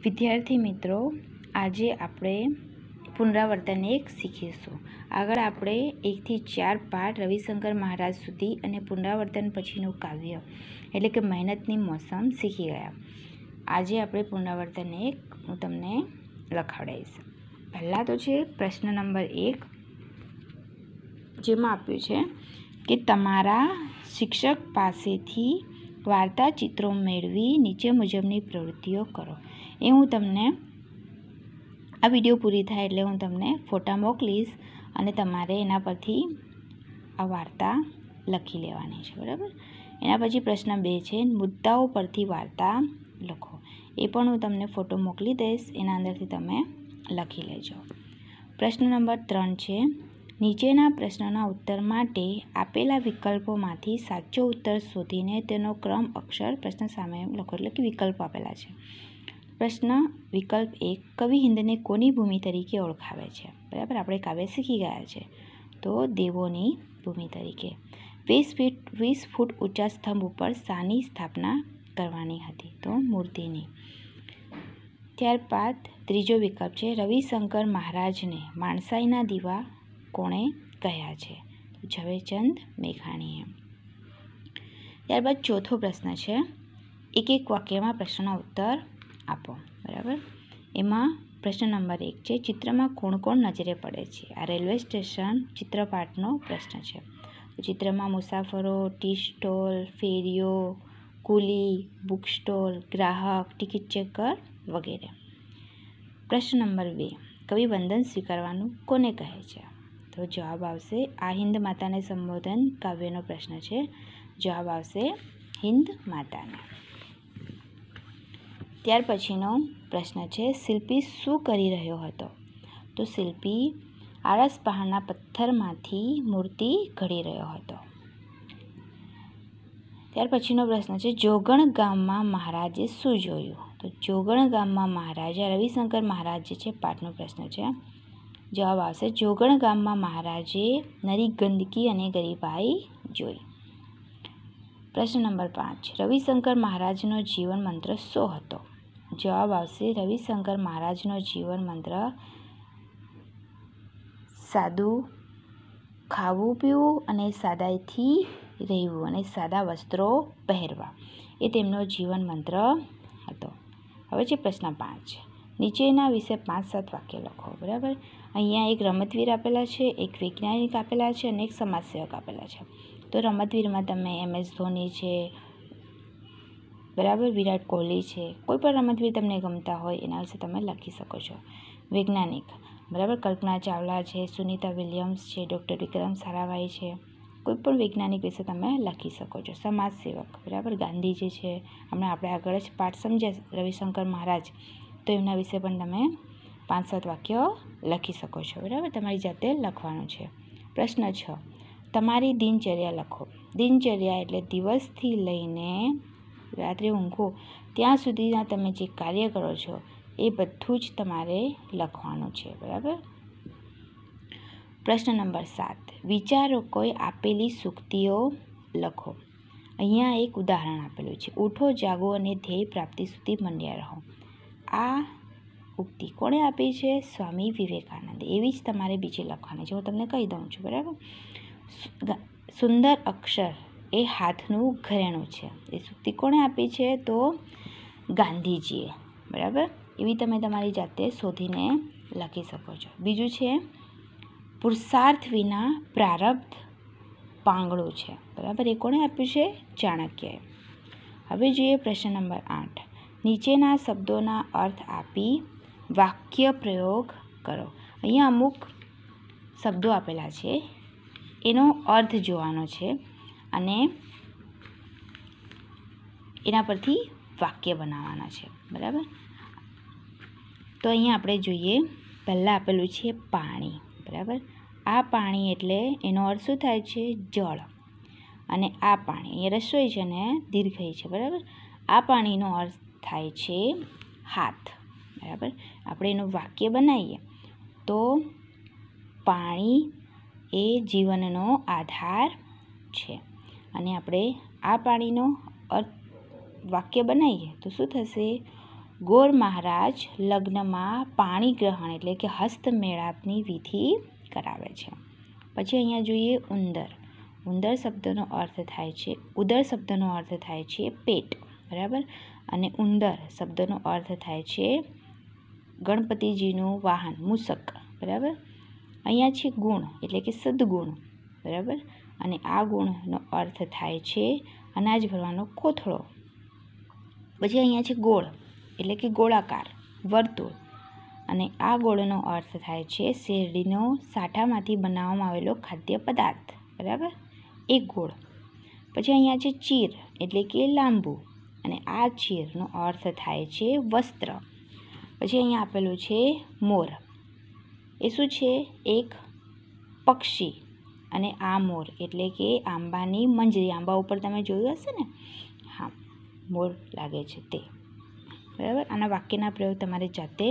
વિદ્યાર્થી મિત્રો, આજે આપણે પુનરાવર્તન 1 શીખીશું. આગળ આપણે 1 થી 4 પાઠ રવિશંકર મહારાજ સુધી અને પુનરાવર્તન પછીનું કાવ્ય એટલે કે મહેનતની મોસમ શીખી ગયા. આજે આપણે પુનરાવર્તન 1 હું તમને લખાવડાવીશ. પહેલાં તો છે પ્રશ્ન નંબર 1, જેમાં આપ્યું છે કે તમારા શિક્ષક પાસેથી વાર્તા ચિત્રો મેળવી નીચે મુજબની પ્રવૃત્તિઓ કરો. એ હું તમને આ વિડીયો પૂરી થાય એટલે હું તમને ફોટા મોકલીશ અને તમારે એના પરથી આ વાર્તા લખી લેવાની છે, બરાબર. એના પછી પ્રશ્ન 2 છે, મુદ્દાઓ પરથી વાર્તા લખો. એ પણ હું તમને ફોટો મોકલી દઈશ, એના અંદરથી તમે લખી લેજો. પ્રશ્ન નંબર 3 છે, નીચેના પ્રશ્નના ઉત્તર માટે આપેલા વિકલ્પોમાંથી સાચો ઉત્તર શોધીને તેનો ક્રમ અક્ષર પ્રશ્ન સામે લખો. એટલે કે વિકલ્પો આપેલા છે. પ્રશ્ન વિકલ્પ 1, કવિ હિંદને કોની ભૂમિ તરીકે ઓળખાવે છે? બરાબર, આપણે કાવ્ય શીખી ગયા છે, તો દેવોની ભૂમિ તરીકે. 20 ફૂટ ઊંચા સ્તંભ ઉપર શાની સ્થાપના કરવાની હતી? તો મૂર્તિની. ત્યારબાદ ત્રીજો વિકલ્પ છે, રવિશંકર મહારાજને માણસાઈના દીવા કોણે કહ્યા છે? ઝવેરચંદ મેઘાણીએ. ત્યારબાદ ચોથો પ્રશ્ન છે, એક વાક્યમાં પ્રશ્નનો ઉત્તર આપો. બરાબર. એમાં પ્રશ્ન નંબર 1 છે, ચિત્રમાં કોણ કોણ નજરે પડે છે? આ રેલવે સ્ટેશન ચિત્રપાટનો પ્રશ્ન છે. ચિત્રમાં મુસાફરો, ટી સ્ટોલ, ફેરીઓ, કુલી, બુક સ્ટોલ, ગ્રાહક, ટિકિટ ચેકર વગેરે. પ્રશ્ન નંબર 2, કવિ વંદન સ્વીકારવાનું કોને કહે છે? તો જવાબ આવશે આ હિન્દ માતાને સંબોધન કાવ્યનો પ્રશ્ન છે. જવાબ આવશે હિન્દ માતાને. ત્યાર પછીનો પ્રશ્ન છે, શિલ્પી શું કરી રહ્યો હતો? તો શિલ્પી આળસ પહાડના પથ્થરમાંથી મૂર્તિ ઘડી રહ્યો હતો. ત્યાર પછીનો પ્રશ્ન છે, જોગણ ગામમાં મહારાજે શું જોયું? તો જોગણ ગામમાં મહારાજે રવિશંકર મહારાજ જે છે પાઠનો પ્રશ્ન છે. જવાબ આવશે જોગણ ગામમાં મહારાજે નરી ગંદકી અને ગરીબાઈ જોઈ. પ્રશ્ન નંબર 5, રવિશંકર મહારાજનો જીવન મંત્ર શું હતો? જવાબ આવશે રવિશંકર મહારાજનો જીવન મંત્ર સાદું ખાવું પીવું અને સાદાઈથી રહેવું અને સાદા વસ્ત્રો પહેરવા, એ તેમનો જીવન મંત્ર હતો. હવે છે પ્રશ્ન 5, નીચેના વિશે 5-7 વાક્ય લખો. બરાબર. અહીંયા એક રમતવીર આપેલા છે, એક વૈજ્ઞાનિક આપેલા છે અને એક સમાજસેવક આપેલા છે. તો રમતવીરમાં તમે MS ધોની છે, બરાબર, વિરાટ કોહલી છે, કોઈ પણ રમતવીર તમને ગમતા હોય એના વિશે તમે લખી શકો છો. વૈજ્ઞાનિક, બરાબર, કલ્પના ચાવલા છે, સુનિતા વિલિયમ્સ છે, ડૉક્ટર વિક્રમ સારાભાઈ છે, કોઈ પણ વૈજ્ઞાનિક વિશે તમે લખી શકો છો. સમાજસેવક, બરાબર, ગાંધીજી છે, હમણાં આપણે આગળ જ પાઠ સમજ્યા રવિશંકર મહારાજ, તો એમના વિશે પણ તમે 5-7 વાક્યો લખી શકો છો. બરાબર, તમારી જાતે લખવાનું છે. પ્રશ્ન 6, તમારી દિનચર્યા લખો. દિનચર્યા એટલે દિવસથી લઈને રાત્રે ઊંઘો ત્યાં સુધીના તમે જે કાર્ય કરો છો એ બધું જ તમારે લખવાનું છે. બરાબર. પ્રશ્ન નંબર 7, વિચારો કોઈ આપેલી સૂક્તિઓ લખો. અહીંયા એક ઉદાહરણ આપેલું છે, ઉઠો જાગો અને ધ્યેય પ્રાપ્તિ સુધી મંડ્યા રહો. આ ઉક્તિ કોણે આપી છે? સ્વામી વિવેકાનંદ. એવી જ તમારે બીજી લખવાની છે, હું તમને કહી દઉં છું. બરાબર. સુંદર અક્ષર એ હાથનું ઘરેણું છે. એ સૂક્તિ કોણે આપી છે? તો ગાંધીજીએ. બરાબર. એવી તમે તમારી જાતે શોધીને લખી શકો છો. બીજું છે, પુરુષાર્થ વિના પ્રારબ્ધ પાંગળું છે. બરાબર. એ કોણે આપ્યું છે? ચાણક્યએ. હવે જોઈએ પ્રશ્ન નંબર 8, નીચેના શબ્દોના અર્થ આપી વાક્ય પ્રયોગ કરો. અહીંયા અમુક શબ્દો આપેલા છે, એનો અર્થ જોવાનો છે અને એના પરથી વાક્ય બનાવવાના છે. બરાબર. તો અહીંયા આપણે જોઈએ, પહેલાં આપેલું છે પાણી. બરાબર. આ પાણી એટલે એનો અર્થ શું થાય છે? જળ. અને આ પાણી, અહીંયા રસોઈ છે ને દીર્ઘઈ છે. બરાબર. આ પાણીનો અર્થ થાય છે હાથ. બરાબર. આપણે એનું વાક્ય બનાવીએ તો પાણી એ જીવનનો આધાર છે અને આપણે આ પાણીનો અર્થ વાક્ય બનાવીએ તો શું થશે? ગોર મહારાજ લગ્નમાં પાણી ગ્રહણ એટલે કે હસ્તમેળાપની વિધિ કરાવે છે. પછી અહીંયા જોઈએ ઉંદર. ઉંદર શબ્દનો અર્થ થાય છે ઉદર શબ્દનો અર્થ થાય છે પેટ, બરાબર, અને ઉંદર શબ્દનો અર્થ થાય છે ગણપતિજીનું વાહન મૂષક, બરાબર. અહીંયા છે ગુણ એટલે કે સદગુણ, બરાબર, અને આ ગુણનો અર્થ થાય છે અનાજ ભરવાનો કોથળો. પછી અહીંયા છે ગોળ એટલે કે ગોળાકાર, વર્તુળ, અને આ ગોળનો અર્થ થાય છે શેરડીનો સાઠામાંથી બનાવવામાં આવેલો ખાદ્ય પદાર્થ, બરાબર, એક ગોળ. પછી અહીંયા છે ચીર એટલે કે લાંબુ, અને આ ચીરનો અર્થ થાય છે વસ્ત્ર. પછી અહીંયા આપેલું છે મોર. એ શું છે? એક પક્ષી, અને આ મોર એટલે કે આંબાની મંજરી. આંબા ઉપર તમે જોયું હશે ને? હા, મોર લાગે છે તે, બરાબર. આના વાક્યના પ્રયોગ તમારે જાતે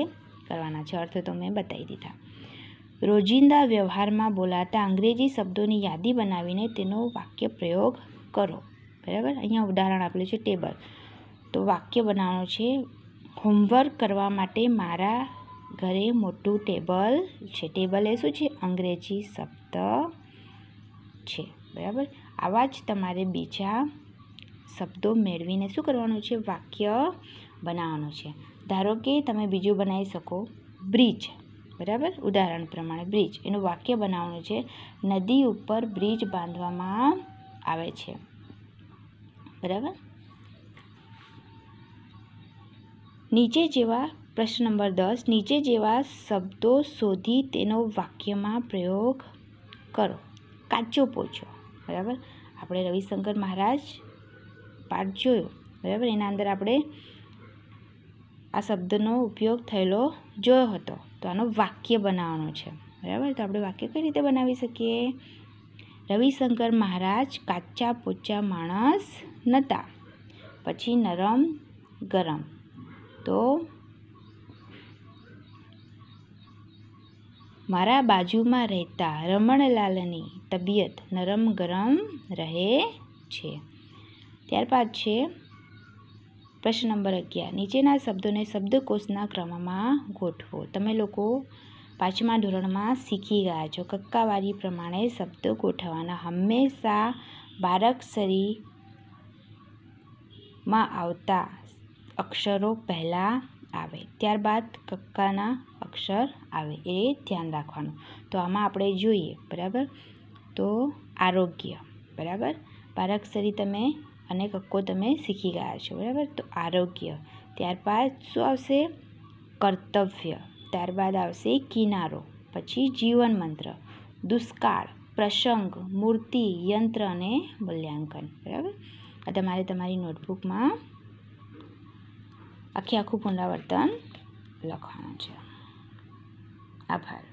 કરવાના છે. અર્થ તો મેં બતાવી દીધા. રોજિંદા વ્યવહારમાં બોલાતા અંગ્રેજી શબ્દોની યાદી બનાવીને તેનો વાક્ય પ્રયોગ કરો, બરાબર. અહીંયા ઉદાહરણ આપેલું છે ટેબલ. તો વાક્ય બનાવવાનું છે હોમવર્ક કરવા માટે મારા ઘરે મોટું ટેબલ છે. ટેબલ એ શું છે? અંગ્રેજી શબ્દ છે, બરાબર. આવા જ તમારે બીજા શબ્દો મેળવીને શું કરવાનું છે? વાક્ય બનાવવાનું છે. ધારો કે તમે બીજું બનાવી શકો બ્રિજ, બરાબર. ઉદાહરણ પ્રમાણે બ્રિજ, એનું વાક્ય બનાવવાનું છે નદી ઉપર બ્રિજ બાંધવામાં આવે છે, બરાબર. નીચે જેવા પ્રશ્ન નંબર 10 નીચે જેવા શબ્દો શોધી તેનો વાક્યમાં પ્રયોગ કરો. કાચો પોચો, બરાબર. આપણે રવિશંકર મહારાજ પાઠ જોયો, બરાબર. એના અંદર આપણે આ શબ્દનો ઉપયોગ થયેલો જોયો હતો. તો આનો વાક્ય બનાવવાનો છે, બરાબર. તો આપણે વાક્ય કઈ રીતે બનાવી શકીએ? રવિશંકર મહારાજ કાચા પોચા માણસ નહોતા. પછી નરમ ગરમ. તો મારા બાજુમાં રહેતા રમણલાલની તબિયત નરમ ગરમ રહે છે. ત્યારબાદ છે પ્રશ્ન નંબર 11 નીચેના શબ્દોને શબ્દકોશના ક્રમમાં ગોઠવો. તમે લોકો 5મા ધોરણમાં શીખી ગયા છો કક્કાવારી પ્રમાણે શબ્દ ગોઠવવાના. હંમેશા બારાક્ષરીમાં આવતા અક્ષરો પહેલાં આવે, ત્યારબાદ કક્કાના અક્ષર આવે, એ ધ્યાન રાખવાનું. તો આમાં આપણે જોઈએ, બરાબર. તો આરોગ્ય, બરાબર. બારાક્ષરી તમે અને કક્કો તમે શીખી ગયા છો, બરાબર. તો આરોગ્ય. ત્યારબાદ શું આવશે? કર્તવ્ય. ત્યારબાદ આવશે કિનારો. પછી જીવન મંત્ર, દુષ્કાળ, પ્રસંગ, મૂર્તિ, યંત્ર અને મૂલ્યાંકન, બરાબર. આ તમારે તમારી નોટબુકમાં આખું પુનરાવર્તન લખવાનું છે. આભાર.